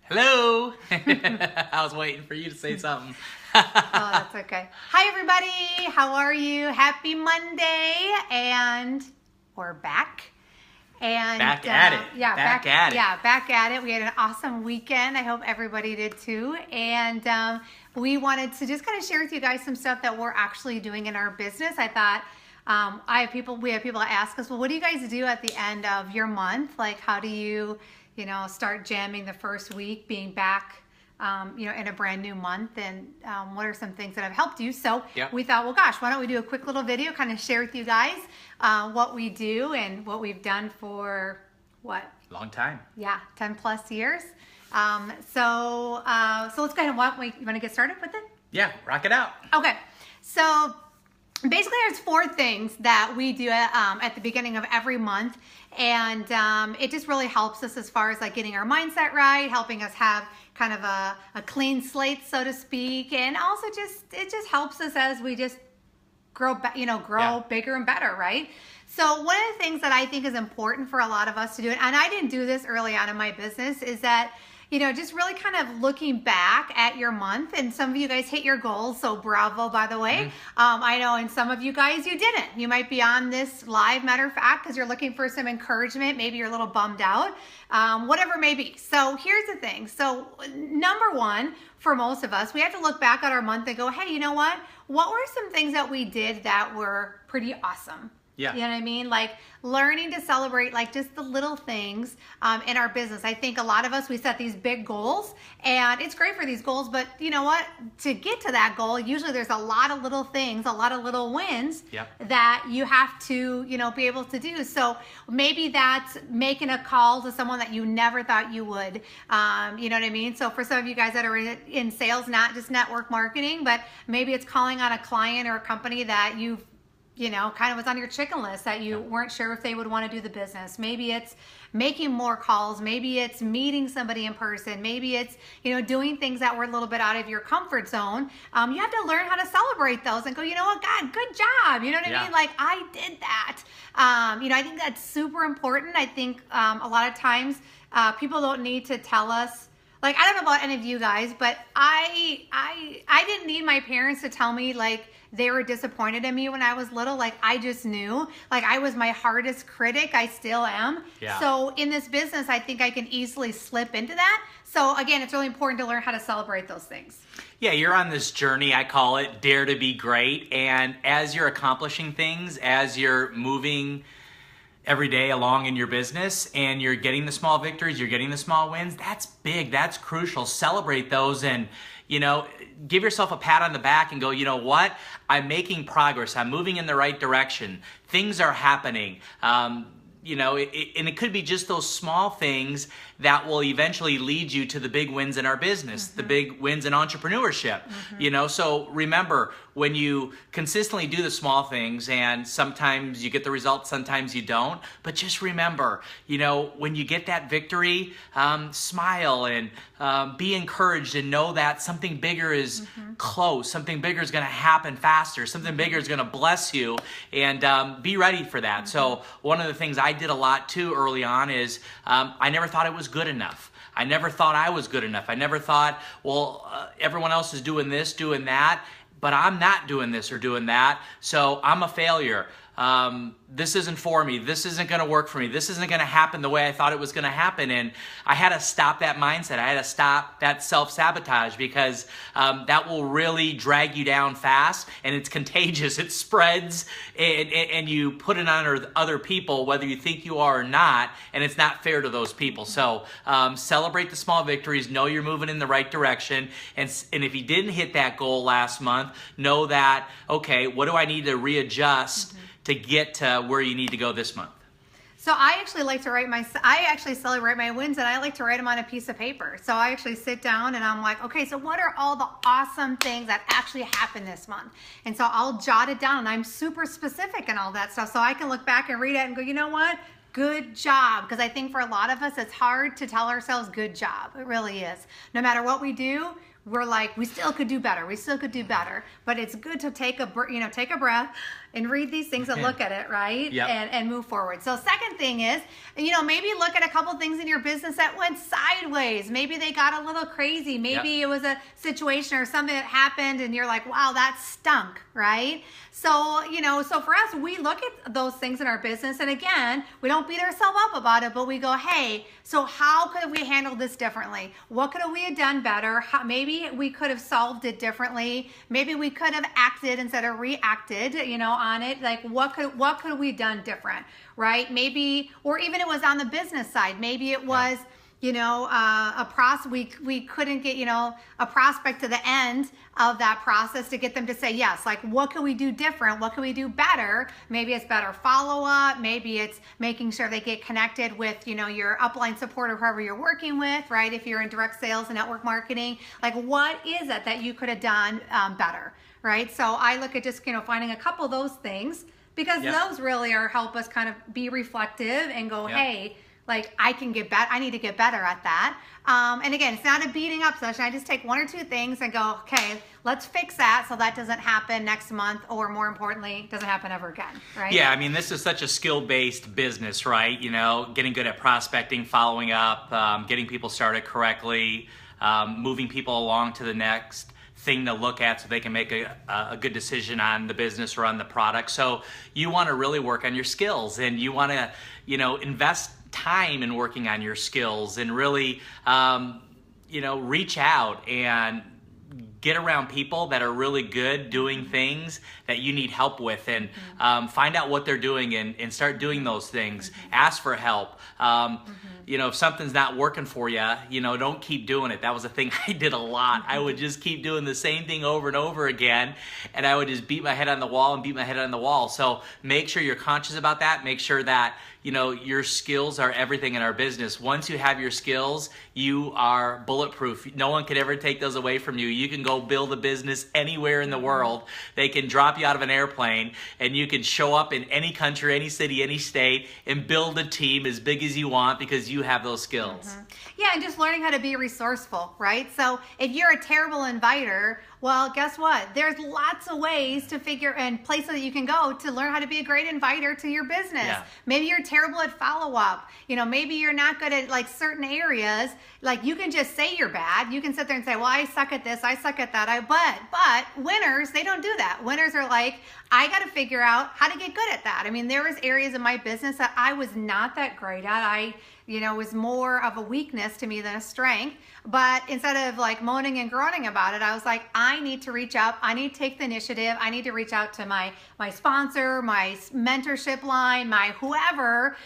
Hello. I was waiting for you to say something. Oh, that's okay. Hi, everybody. How are you? Happy Monday. And we're back. And Back at it. Yeah, Back at it. Yeah, back at it. We had an awesome weekend. I hope everybody did too. And we wanted to just kind of share with you guys some stuff that we're actually doing in our business. I thought we have people that ask us, well, what do you guys do at the end of your month? Like, how do you start jamming the first week, being back, in a brand new month, and what are some things that have helped you? So we thought, well, gosh, why don't we do a quick little video, kind of share with you guys what we do and what we've done for Long time. Yeah, 10 plus years. So let's go ahead and you want to get started with it? Yeah, rock it out. Okay, so basically there's 4 things that we do at the beginning of every month, and it just really helps us as far as like getting our mindset right, helping us have kind of a clean slate, so to speak, and also it just helps us as we just grow bigger and better, right? So one of the things that I think is important for a lot of us to do, and I didn't do this early on in my business, is that just really kind of looking back at your month. And some of you guys hit your goals, so bravo, by the way. I know, and some of you guys, you didn't. You might be on this live, matter of fact, because you're looking for some encouragement. Maybe you're a little bummed out, whatever it may be. So here's the thing. So number one, for most of us, we have to look back at our month and go, hey, you know what? What were some things that we did that were pretty awesome? Yeah. You know what I mean? Like learning to celebrate like just the little things in our business. I think a lot of us, we set these big goals, and it's great for these goals, but you know what? To get to that goal, usually there's a lot of little things, a lot of little wins that you have to, be able to do. So maybe that's making a call to someone that you never thought you would. You know what I mean? So for some of you guys that are in sales, not just network marketing, but maybe it's calling on a client or a company that you've kind of was on your chicken list that you weren't sure if they would want to do the business. Maybe it's making more calls. Maybe it's meeting somebody in person. Maybe it's, doing things that were a little bit out of your comfort zone. You have to learn how to celebrate those and go, you know what, God, good job. You know what I mean? Like, I did that. I think that's super important. I think a lot of times people don't need to tell us. Like, I don't know about any of you guys, but I didn't need my parents to tell me, like, they were disappointed in me when I was little. Like, I just knew. Like, I was my hardest critic. I still am. Yeah. So in this business, I think I can easily slip into that. So again, it's really important to learn how to celebrate those things. Yeah, you're on this journey, I call it Dare to Be Great. And as you're accomplishing things, as you're moving every day along in your business and you're getting the small victories, you're getting the small wins, that's big, that's crucial. Celebrate those and, give yourself a pat on the back and go, you know what? I'm making progress. I'm moving in the right direction. Things are happening. And it could be just those small things that will eventually lead you to the big wins in our business, the big wins in entrepreneurship. So remember, when you consistently do the small things, and sometimes you get the results, sometimes you don't, but just remember, when you get that victory, smile and be encouraged and know that something bigger is close, something bigger is going to happen faster, something bigger is going to bless you, and be ready for that. So one of the things I did a lot too early on is I never thought it was good enough. I never thought I was good enough. I never thought, everyone else is doing this, doing that, but I'm not doing this or doing that, so I'm a failure. This isn't for me. This isn't going to work for me. This isn't going to happen the way I thought it was going to happen. And I had to stop that mindset. I had to stop that self-sabotage, because that will really drag you down fast, and it's contagious. It spreads, and you put it on other people, whether you think you are or not, and it's not fair to those people. So celebrate the small victories. Know you're moving in the right direction. And if you didn't hit that goal last month, know that, okay, what do I need to readjust to get to where you need to go this month? So I actually like to I actually celebrate my wins, and I like to write them on a piece of paper. So I actually sit down and I'm like, okay, so what are all the awesome things that actually happened this month? And so I'll jot it down, and I'm super specific and all that stuff. So I can look back and read it and go, you know what? Good job. Because I think for a lot of us, it's hard to tell ourselves good job. It really is. No matter what we do, we're like, we still could do better. We still could do better. But it's good to take a breath and read these things and look at it, right? Yep. And move forward. So second thing is, maybe look at a couple things in your business that went sideways. Maybe they got a little crazy. Maybe it was a situation or something that happened and you're like, wow, that stunk, right? So, so for us, we look at those things in our business, and again, we don't beat ourselves up about it, but we go, hey, so how could we handle this differently? What could we have done better? Maybe we could have solved it differently. Maybe we could have acted instead of reacted, on it. Like what could we done different, right? Maybe, or even it was on the business side. Maybe it was, we couldn't get, a prospect to the end of that process to get them to say yes. Like, what can we do different? What can we do better? Maybe it's better follow-up. Maybe it's making sure they get connected with, your upline support or whoever you're working with, right? If you're in direct sales and network marketing, like what is it that you could have done better, right? So I look at just, finding a couple of those things, because those really help us kind of be reflective and go, hey, like I can get better. I need to get better at that. And again, it's not a beating up session. I just take one or two things and go, okay, let's fix that so that doesn't happen next month, or more importantly, doesn't happen ever again, right? Yeah, I mean, this is such a skill-based business, right? Getting good at prospecting, following up, getting people started correctly, moving people along to the next thing to look at so they can make a good decision on the business or on the product. So you want to really work on your skills, and you want to, invest time in working on your skills, and really, reach out and get around people that are really good doing things that you need help with, and find out what they're doing and start doing those things. Ask for help. If something's not working for you, don't keep doing it. That was a thing I did a lot. I would just keep doing the same thing over and over again, and I would just beat my head on the wall. So make sure you're conscious about that. Make sure that your skills are everything in our business. Once you have your skills, you are bulletproof. No one could ever take those away from you. You can go build a business anywhere in the world. They can drop you out of an airplane, and you can show up in any country, any city, any state, and build a team as big as you want because you have those skills. Yeah, and just learning how to be resourceful, right? So if you're a terrible inviter, well, guess what? There's lots of ways to figure and places that you can go to learn how to be a great inviter to your business. Yeah. Maybe you're terrible at follow-up. Maybe you're not good at like certain areas. Like you can just say you're bad. You can sit there and say, well, I suck at this, I suck at that. But winners, they don't do that. Winners are like, I got to figure out how to get good at that. I mean, there was areas of my business that I was not that great at. Was more of a weakness to me than a strength. But instead of like moaning and groaning about it, I was like, I need to reach out. I need to take the initiative. I need to reach out to my sponsor, my mentorship line, my whoever,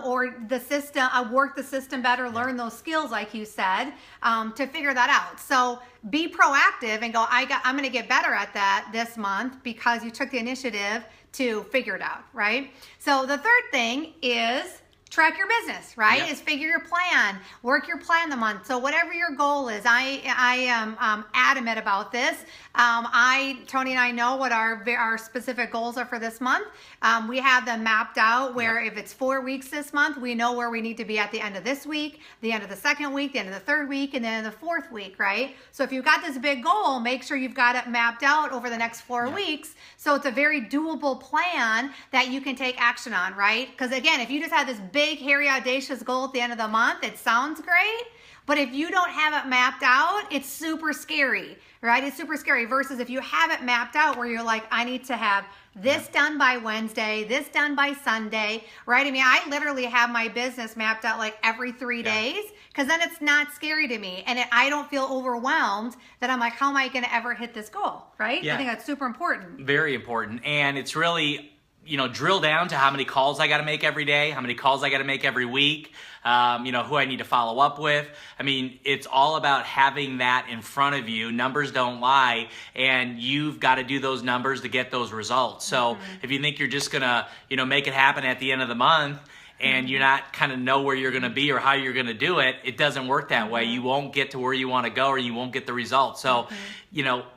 or the system. I work the system better, learn those skills, like you said, to figure that out. So be proactive and go, I'm going to get better at that this month because you took the initiative to figure it out, right? So the third thing is track your business, right? Yep. Is figure your plan, work your plan the month. So whatever your goal is, I am adamant about this. Tony and I know what our specific goals are for this month. We have them mapped out where if it's 4 weeks this month, we know where we need to be at the end of this week, the end of the second week, the end of the third week, and then the fourth week, right? So if you've got this big goal, make sure you've got it mapped out over the next 4 weeks. So it's a very doable plan that you can take action on, right? Because again, if you just have this big, hairy, audacious goal at the end of the month, it sounds great. But if you don't have it mapped out, it's super scary, right? It's super scary versus if you have it mapped out where you're like, I need to have this done by Wednesday, this done by Sunday, right? I mean, I literally have my business mapped out like every 3 days because then it's not scary to me. And I don't feel overwhelmed that I'm like, how am I going to ever hit this goal, right? Yeah. I think that's super important. Very important. And it's really, drill down to how many calls I got to make every day, how many calls I got to make every week, who I need to follow up with. I mean, it's all about having that in front of you. Numbers don't lie, and you've got to do those numbers to get those results. So if you think you're just going to, make it happen at the end of the month, and you're not kind of know where you're going to be or how you're going to do it, it doesn't work that way. You won't get to where you want to go, or you won't get the results. So,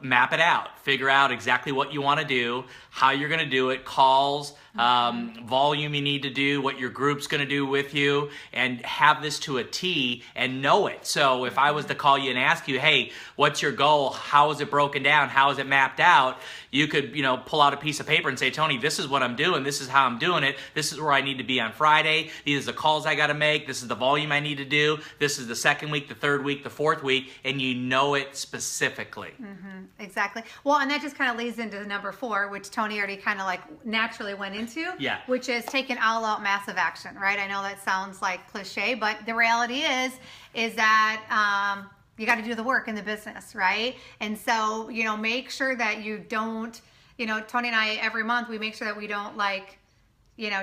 map it out. Figure out exactly what you want to do, how you're going to do it, calls, volume you need to do, what your group's going to do with you, and have this to a T and know it. So if I was to call you and ask you, hey, what's your goal? How is it broken down? How is it mapped out? You could, pull out a piece of paper and say, Tony, this is what I'm doing. This is how I'm doing it. This is where I need to be on Friday. These are the calls I got to make. This is the volume I need to do. This is the second week, the third week, the fourth week, and you know it specifically. Mm-hmm, exactly. Well, and that just kind of leads into number 4, which Tony already kind of like naturally went into, which is taking all-out massive action, right? I know that sounds like cliche, but the reality is that you got to do the work in the business, right? And so, make sure that you don't, Tony and I, every month, we make sure that we don't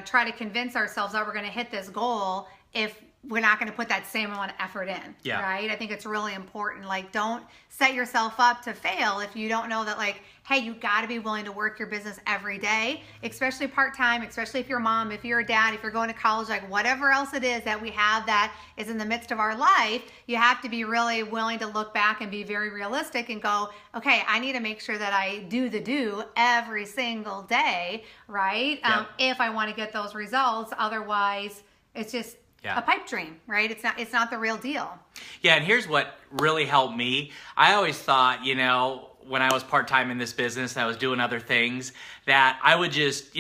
try to convince ourselves that we're going to hit this goal if we're not going to put that same amount of effort in, right? I think it's really important. Don't set yourself up to fail if you don't know that, hey, you got to be willing to work your business every day, especially part-time, especially if you're a mom, if you're a dad, if you're going to college, whatever else it is that we have that is in the midst of our life, you have to be really willing to look back and be very realistic and go, okay, I need to make sure that I do every single day, right? If I want to get those results. Otherwise, it's just a pipe dream, right? It's not the real deal. Yeah, and here's what really helped me. I always thought, when I was part-time in this business and I was doing other things, that I would just,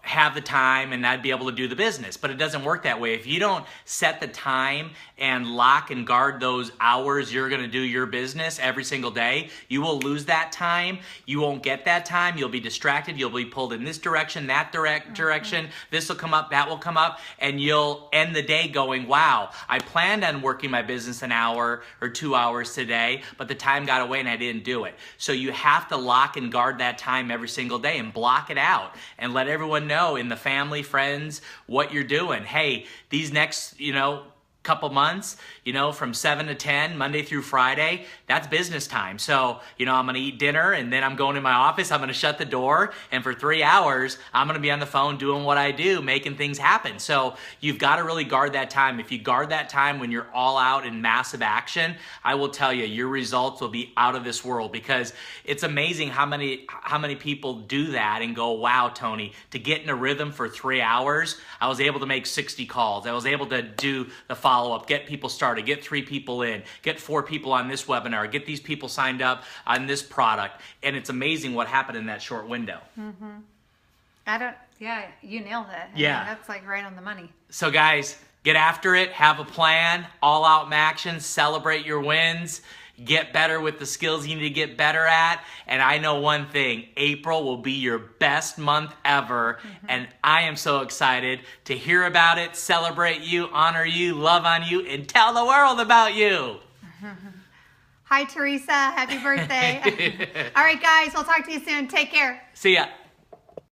have the time and I'd be able to do the business. But it doesn't work that way. If you don't set the time and lock and guard those hours you're going to do your business every single day, you will lose that time. You won't get that time. You'll be distracted. You'll be pulled in this direction, that direction. This will come up, that will come up, and you'll end the day going, wow, I planned on working my business an hour or 2 hours today, but the time got away and I didn't do it. So you have to lock and guard that time every single day and block it out and let everyone know in the family, friends, what you're doing. Hey, these next, couple months, from 7 to 10, Monday through Friday, that's business time. So, I'm going to eat dinner and then I'm going to my office. I'm going to shut the door. And for 3 hours, I'm going to be on the phone doing what I do, making things happen. So you've got to really guard that time. If you guard that time when you're all out in massive action, I will tell you, your results will be out of this world, because it's amazing how many people do that and go, wow, Tony, to get in a rhythm for 3 hours, I was able to make 60 calls. I was able to do the follow-up, get people started, get 3 people in, get 4 people on this webinar, get these people signed up on this product. And it's amazing what happened in that short window. You nailed it. I mean, that's right on the money. So guys, get after it, have a plan, all out action, celebrate your wins, get better with the skills you need to get better at. And I know one thing, April will be your best month ever. And I am so excited to hear about it, celebrate you, honor you, love on you, and tell the world about you. Hi, Teresa. Happy birthday. All right, guys, we'll talk to you soon. Take care. See ya.